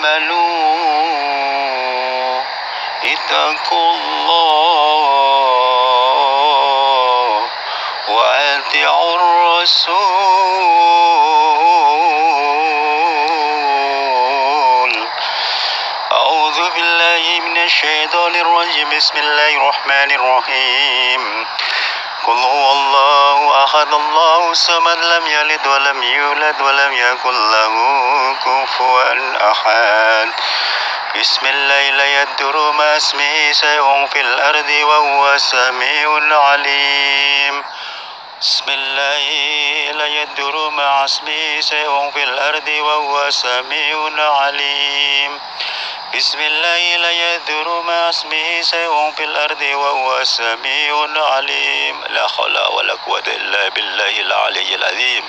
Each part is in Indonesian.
آمنوا اتقوا الله وأطيعوا الرسول. أعوذ بالله من الشيطان الرجيم. بسم الله الرحمن الرحيم. قل هو الله أحد الله الصمد لم يلد ولم يولد ولم يكن له كفوا أحد. بسم الله لا يضر مع اسمه شيء في الأرض وهو السميع العليم. بسم الله لا يضر مع اسمه شيء في الأرض وهو السميع العليم. بسم الله لا يضر مع اسمه شيء في الأرض وهو السميع العليم. لا حول ولا قوة إلا بالله العلي العظيم.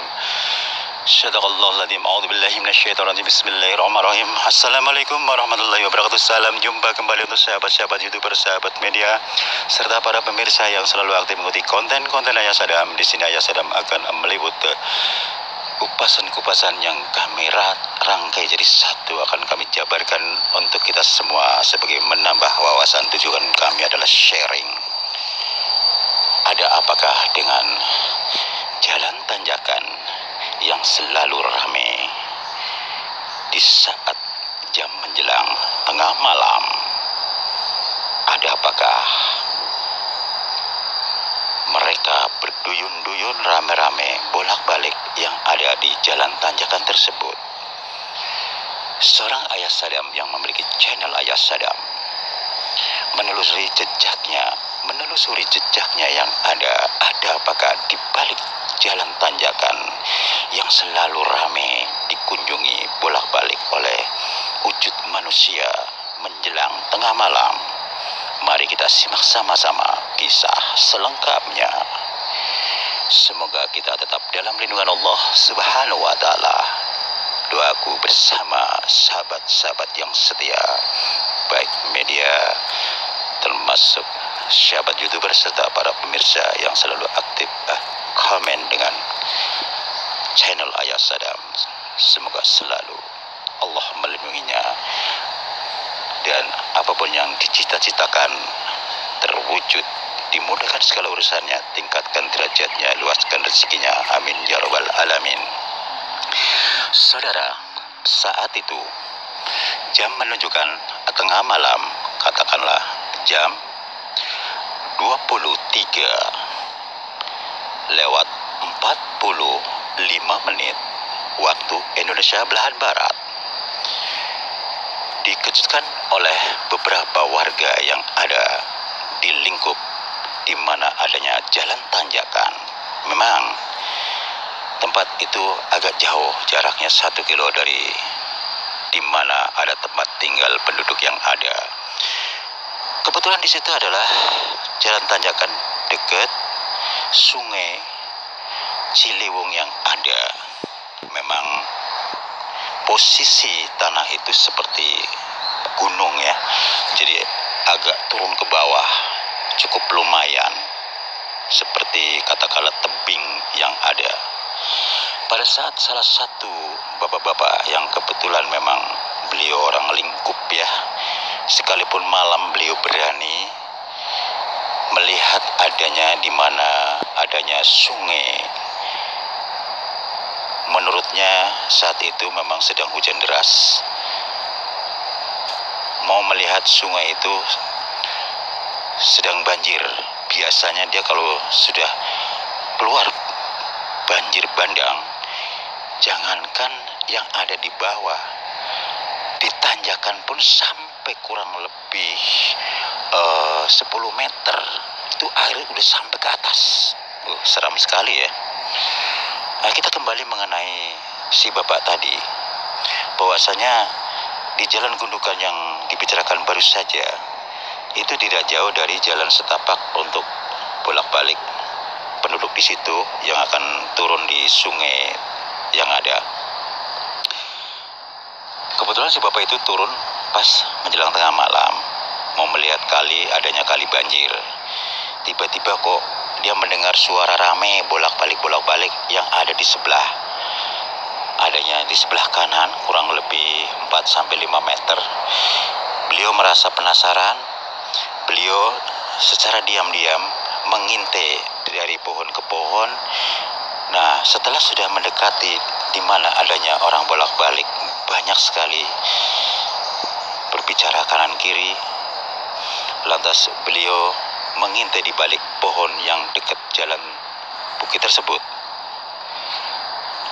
Sadaqallahul Azim. A'udzubillahi minasyaitonir rajim. Bismillahirrahmanirrahim. Assalamualaikum warahmatullahi wabarakatuh. Salam jumpa kembali untuk sahabat-sahabat YouTuber, sahabat media, serta para pemirsa yang selalu aktif mengikuti konten-konten Ayah Sadam. Di sini Ayah Sadam akan meliput kupasan-kupasan yang kami rangkai jadi satu, akan kami jabarkan untuk kita semua sebagai menambah wawasan. Tujuan kami adalah sharing. Ada apakah dengan jalan tanjakan yang selalu ramai di saat jam menjelang tengah malam? Ada apakah mereka berduyun-duyun rame-rame bolak-balik yang ada di jalan tanjakan tersebut? Seorang Ayah Sadam yang memiliki channel Ayah Sadam menelusuri jejaknya yang ada apakah di balik jalan tanjakan yang selalu ramai dikunjungi bolak-balik oleh wujud manusia menjelang tengah malam. Mari kita simak sama-sama kisah selengkapnya. Semoga kita tetap dalam lindungan Allah Subhanahu wa Ta'ala. Doaku bersama sahabat-sahabat yang setia, baik media termasuk sahabat YouTuber serta para pemirsa yang selalu aktif komen dengan channel Ayah Sadam. Semoga selalu Allah melindunginya dan apapun yang dicita-citakan terwujud, dimudahkan segala urusannya, tingkatkan derajatnya, luaskan rezekinya, amin ya rabbal alamin. Saudara, saat itu jam menunjukkan tengah malam, katakanlah jam 23:45 waktu Indonesia belahan barat. Dikejutkan oleh beberapa warga yang ada di lingkup di mana adanya jalan tanjakan. Memang tempat itu agak jauh, jaraknya 1 kilo dari di mana ada tempat tinggal penduduk yang ada. Kebetulan di situ adalah jalan tanjakan dekat Sungai Ciliwung yang ada. Memang posisi tanah itu seperti gunung ya, jadi agak turun ke bawah, cukup lumayan, seperti katakanlah tebing yang ada. Pada saat salah satu bapak-bapak yang kebetulan memang beliau orang lingkup ya, sekalipun malam beliau berani melihat di mana adanya sungai. Menurutnya saat itu memang sedang hujan deras. Mau melihat sungai itu sedang banjir. Biasanya dia kalau sudah keluar banjir bandang, jangankan yang ada di bawah, di tanjakan pun sampai kurang lebih 10 meter itu air udah sampai ke atas. Seram sekali ya. Nah, kita kembali mengenai si bapak tadi, bahwasanya di jalan gundukan yang dibicarakan baru saja itu tidak jauh dari jalan setapak untuk bolak-balik penduduk di situ yang akan turun di sungai yang ada. Kebetulan si bapak itu turun pas menjelang tengah malam, mau melihat adanya kali banjir. Tiba-tiba kok dia mendengar suara rame bolak-balik yang ada di sebelah. adanya di sebelah kanan kurang lebih 4-5 meter. Beliau merasa penasaran. Beliau secara diam-diam mengintai dari pohon ke pohon. Nah, setelah sudah mendekati di mana adanya orang bolak-balik, banyak sekali berbicara kanan kiri. Lantas beliau mengintai di balik pohon yang dekat jalan bukit tersebut.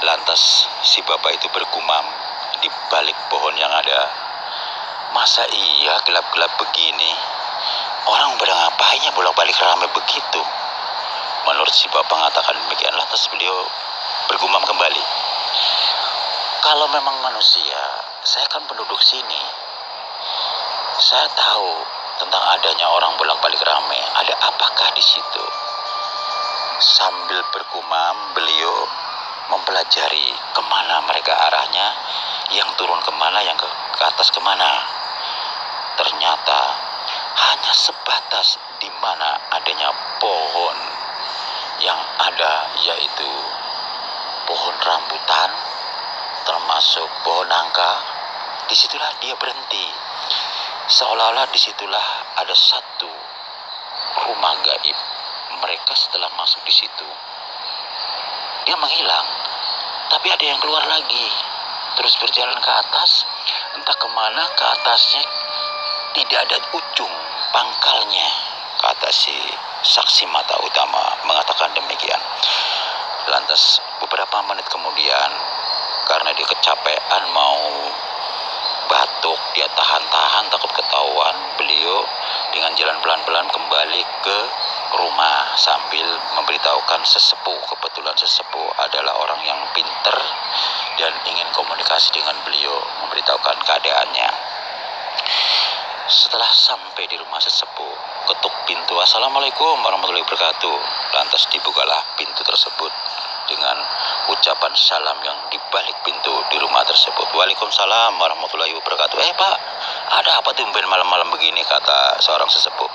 Lantas si bapak itu bergumam di balik pohon yang ada, masa iya gelap-gelap begini? Orang pada ngapain ya bolak-balik ramai begitu? Menurut si bapak mengatakan demikian. Lantas beliau bergumam kembali, kalau memang manusia, saya kan penduduk sini. Saya tahu tentang adanya orang bolak-balik ramai. Ada apakah di situ? Sambil bergumam, beliau mempelajari kemana mereka arahnya, yang turun kemana, yang ke atas kemana. Ternyata hanya sebatas di mana adanya pohon yang ada, yaitu pohon rambutan, termasuk pohon nangka. Disitulah dia berhenti. Seolah-olah disitulah ada satu rumah gaib. Mereka setelah masuk di situ, dia menghilang, tapi ada yang keluar lagi, terus berjalan ke atas, entah kemana. Ke atasnya tidak ada ujung pangkalnya, kata si saksi mata utama mengatakan demikian. Lantas beberapa menit kemudian, karena dia kecapean mau batuk, dia tahan-tahan takut ketahuan, beliau dengan jalan pelan-pelan kembali ke rumah sambil memberitahukan sesepuh. Kebetulan sesepuh adalah orang yang pinter dan ingin komunikasi dengan beliau, memberitahukan keadaannya. Setelah sampai di rumah sesepuh, ketuk pintu, "Assalamualaikum warahmatullahi wabarakatuh." Lantas dibukalah pintu tersebut dengan ucapan salam yang dibalik pintu di rumah tersebut. "Waalaikumsalam warahmatullahi wabarakatuh." Pak, ada apa tumben malam-malam begini?" kata seorang sesepuh.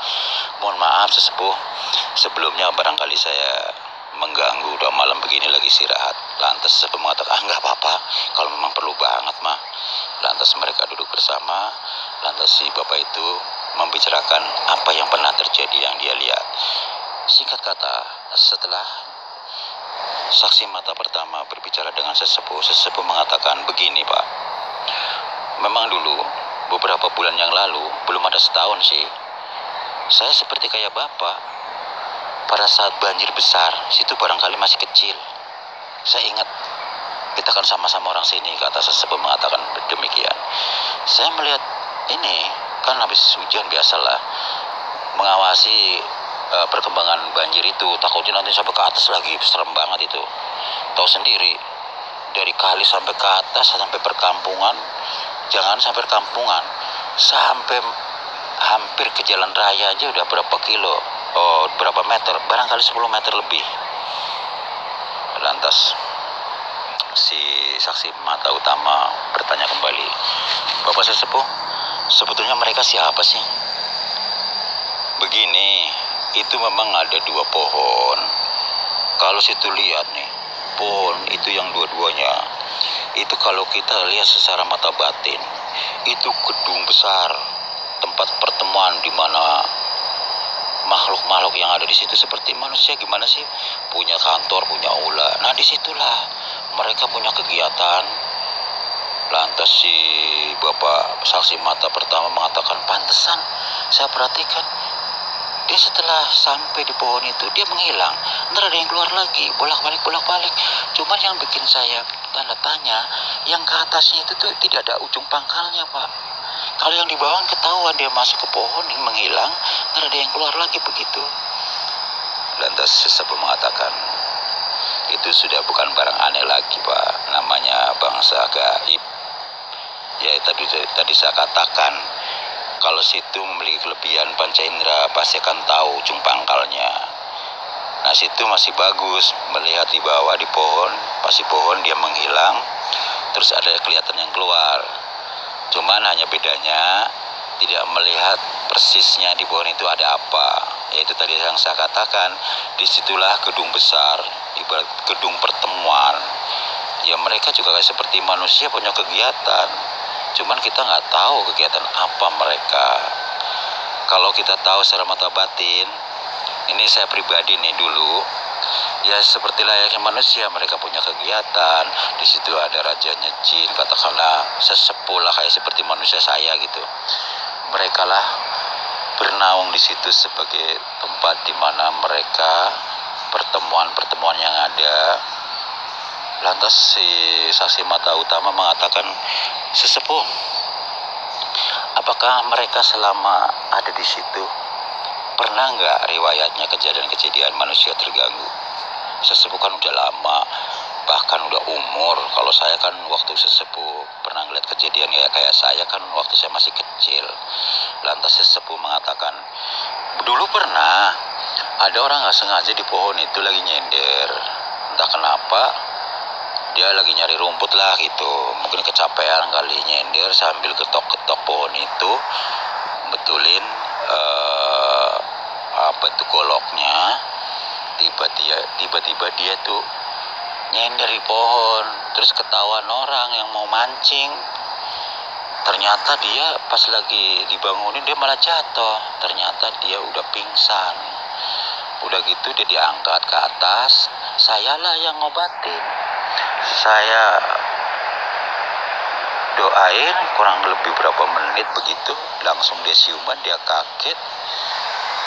"Mohon maaf sesepuh, sebelumnya barangkali saya mengganggu, udah malam begini lagi istirahat." Lantas sesepuh mengatakan, "Nggak apa-apa, kalau memang perlu banget mah." Lantas mereka duduk bersama. Lantas si bapak itu membicarakan apa yang pernah terjadi yang dia lihat. Singkat kata, setelah saksi mata pertama berbicara dengan sesepuh, sesepuh mengatakan, "Begini Pak, memang dulu beberapa bulan yang lalu, belum ada setahun sih, saya seperti kayak Bapak. Pada saat banjir besar, situ barangkali masih kecil. Saya ingat, kita kan sama-sama orang sini," kata sesepuh mengatakan demikian. "Saya melihat ini, kan habis hujan biasalah, mengawasi perkembangan banjir itu, takutnya nanti sampai ke atas lagi, serem banget itu. Tahu sendiri, dari kali sampai ke atas, sampai perkampungan, jangan sampai perkampungan, sampai hampir ke jalan raya aja udah berapa kilo, berapa meter, barangkali 10 meter lebih." Lantas si saksi mata utama bertanya kembali, "Bapak sesepuh, sebetulnya mereka siapa sih?" "Begini, itu memang ada 2 pohon. Kalau situ lihat nih, pohon itu yang dua-duanya, itu kalau kita lihat secara mata batin, itu gedung besar, tempat pertemuan di mana makhluk-makhluk yang ada di situ seperti manusia gimana sih, punya kantor, punya aula. Nah, disitulah mereka punya kegiatan." Lantas si bapak saksi mata pertama mengatakan, "Pantesan saya perhatikan, dia setelah sampai di pohon itu dia menghilang, ntar ada yang keluar lagi, bolak-balik. Cuman yang bikin saya tanda tanya, yang ke atasnya itu tuh tidak ada ujung pangkalnya Pak. Kalau yang di bawah ketahuan dia masuk ke pohon, menghilang, ntar ada yang keluar lagi begitu." Lantas sesepuh mengatakan, "Itu sudah bukan barang aneh lagi Pak, namanya bangsa gaib. Ya tadi saya katakan, kalau situ memiliki kelebihan panca indera, pasti akan tahu ujung pangkalnya. Nah, situ masih bagus, melihat di bawah di pohon, pasti pohon dia menghilang, terus ada kelihatan yang keluar. Cuman hanya bedanya tidak melihat persisnya di pohon itu ada apa. Yaitu tadi yang saya katakan, disitulah gedung besar, ibarat gedung pertemuan Ya mereka juga kayak seperti manusia punya kegiatan. Cuman kita nggak tahu kegiatan apa mereka. Kalau kita tahu secara mata batin, ini saya pribadi nih dulu, ya seperti layaknya manusia, mereka punya kegiatan. Di situ ada rajanya jin, katakanlah sesepuh lah kayak seperti manusia saya gitu. Mereka lah bernaung di situ sebagai tempat di mana mereka pertemuan-pertemuan yang ada. Lantas si saksi mata utama mengatakan, sesepuh, apakah mereka selama ada di situ pernah nggak riwayatnya kejadian-kejadian manusia terganggu? Sesepuh kan udah lama, bahkan udah umur. Kalau saya kan waktu sesepuh pernah ngeliat kejadian kayak saya kan waktu saya masih kecil. Lantas sesepuh mengatakan, dulu pernah ada orang nggak sengaja di pohon itu lagi nyender. Entah kenapa dia lagi nyari rumput lah gitu, mungkin kecapean kali nyender sambil ketok-ketok pohon itu betulin apa itu goloknya. Tiba-tiba dia tuh nyender di pohon, terus ketahuan orang yang mau mancing. Ternyata dia pas lagi dibangunin dia malah jatuh. Ternyata dia udah pingsan. Udah gitu dia diangkat ke atas, sayalah yang ngobatin. Saya doain kurang lebih berapa menit begitu, langsung dia siuman, dia kaget.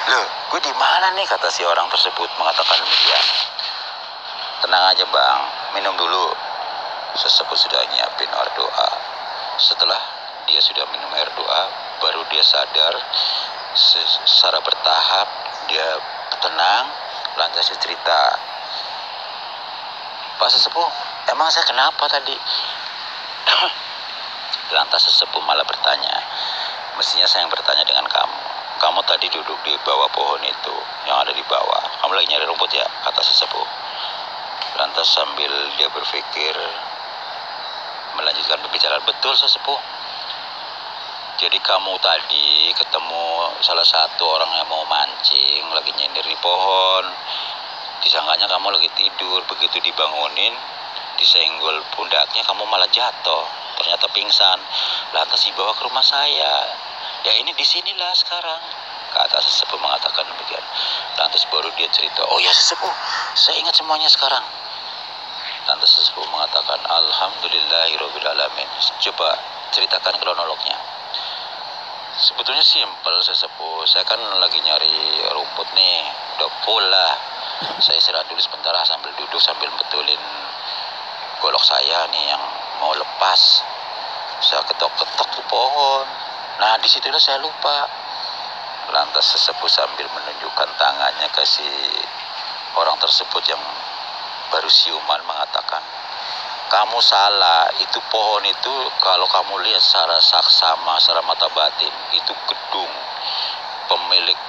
Loh, gue di mana nih, kata si orang tersebut mengatakan demikian. Tenang aja bang, minum dulu. Sesepuh sudah nyiapin air doa. Setelah dia sudah minum air doa, baru dia sadar secara bertahap, dia tenang. Lantas dia cerita, Pak Sesepuh, emang saya kenapa tadi? Lantas sesepuh malah bertanya, mestinya saya yang bertanya dengan kamu. Kamu tadi duduk di bawah pohon itu, yang ada di bawah. Kamu lagi nyari rumput ya, kata sesepuh. Lantas sambil dia berpikir, melanjutkan pembicaraan, betul sesepuh. Jadi kamu tadi ketemu salah satu orang yang mau mancing, lagi nyender di pohon. Disangkanya kamu lagi tidur, begitu dibangunin, disenggol pundaknya, kamu malah jatuh. Ternyata pingsan. Lantas dibawa ke rumah saya. Ya ini di sinilah sekarang, kata sesepuh mengatakan demikian. Lantas baru dia cerita, oh ya sesepuh, saya ingat semuanya sekarang. Lantas sesepuh mengatakan, alhamdulillahirobbilalamin. Coba ceritakan kronolognya. Sebetulnya simpel sesepuh, saya kan lagi nyari rumput nih, udah full lah. Saya istirahat dulu sebentar sambil duduk sambil betulin golok saya nih yang mau lepas. Saya ketok-ketok di pohon. Nah disitulah saya lupa. Lantas sesepuh sambil menunjukkan tangannya ke si orang tersebut yang baru siuman mengatakan, kamu salah, itu pohon itu kalau kamu lihat secara saksama, secara mata batin, itu gedung pemilik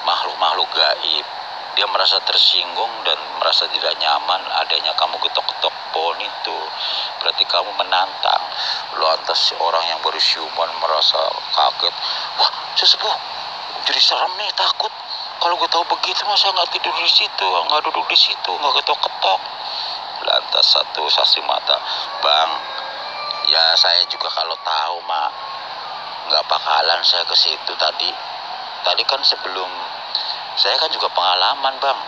makhluk-makhluk gaib. Dia merasa tersinggung dan merasa tidak nyaman adanya kamu ketok-ketok pohon itu. Berarti kamu menantang. Lantas orang yang baru siuman merasa kaget. Wah, sesepuh, jadi serem nih, takut. Kalau gue tahu begitu masa nggak tidur di situ, nggak duduk di situ, nggak ketok-ketok. Lantas satu saksi mata, bang, ya saya juga kalau tahu mak nggak bakalan saya ke situ tadi. Tadi kan sebelum saya kan juga pengalaman bang.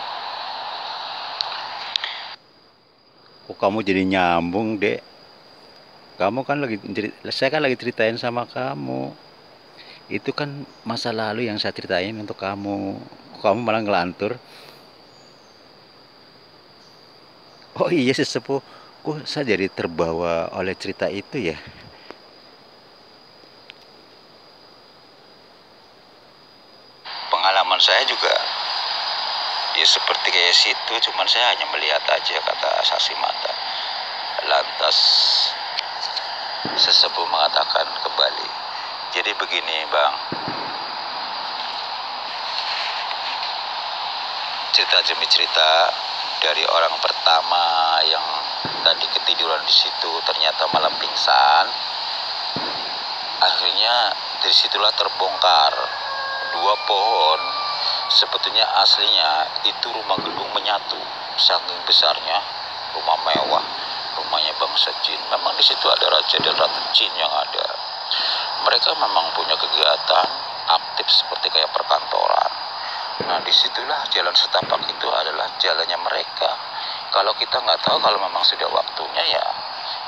Kok kamu jadi nyambung, Dek? Kamu kan saya kan lagi ceritain sama kamu. Itu kan masa lalu yang saya ceritain untuk kamu. Kok kamu malah ngelantur? Oh iya sesepuh, kok saya jadi terbawa oleh cerita itu ya? Pengalaman saya juga ya seperti kayak situ, cuman saya hanya melihat aja, kata saksi mata. Lantas sesepuh mengatakan kembali, jadi begini bang, cerita demi cerita dari orang pertama yang tadi ketiduran di situ ternyata malam pingsan. Akhirnya dari situlah terbongkar dua pohon. Sebetulnya aslinya itu rumah gedung menyatu, saking besarnya. rumah mewah, rumahnya bangsa jin. Memang di situ ada raja dan ratu jin yang ada. Mereka memang punya kegiatan aktif seperti kayak perkantoran. Nah, disitulah jalan setapak itu adalah jalannya mereka. Kalau kita nggak tahu, kalau memang sudah waktunya ya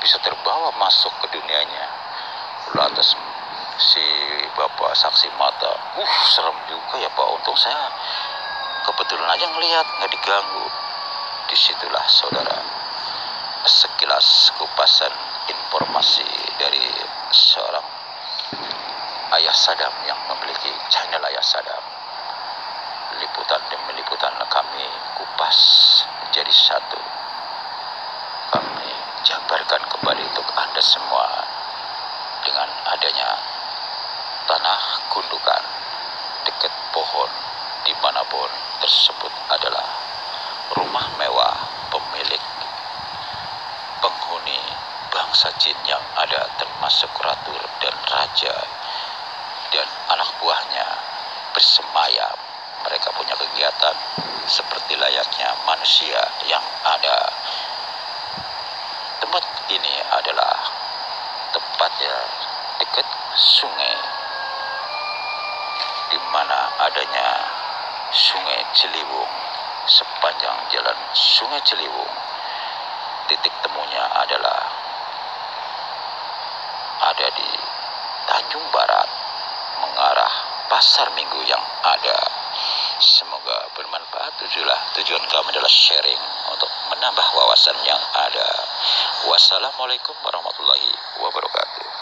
bisa terbawa masuk ke dunianya. Lantas si bapak saksi mata, serem juga ya Pak. Untung saya kebetulan aja ngelihat, nggak diganggu. Disitulah saudara, sekilas kupasan informasi dari seorang Ayah Sadam yang memiliki channel Ayah Sadam. Liputan demi liputan kami kupas jadi satu. Kami jabarkan kembali untuk Anda semua dengan adanya tanah gundukan dekat pohon dimanapun tersebut adalah rumah mewah pemilik penghuni bangsa jin yang ada, termasuk ratu dan raja dan anak buahnya bersemayam. Mereka punya kegiatan seperti layaknya manusia yang ada. Tempat ini adalah tempatnya dekat sungai, di mana adanya Sungai Ciliwung. Sepanjang jalan Sungai Ciliwung, titik temunya adalah ada di Tanjung Barat mengarah Pasar Minggu yang ada. Semoga bermanfaat. Tujuan kami adalah sharing untuk menambah wawasan yang ada. Wassalamualaikum warahmatullahi wabarakatuh.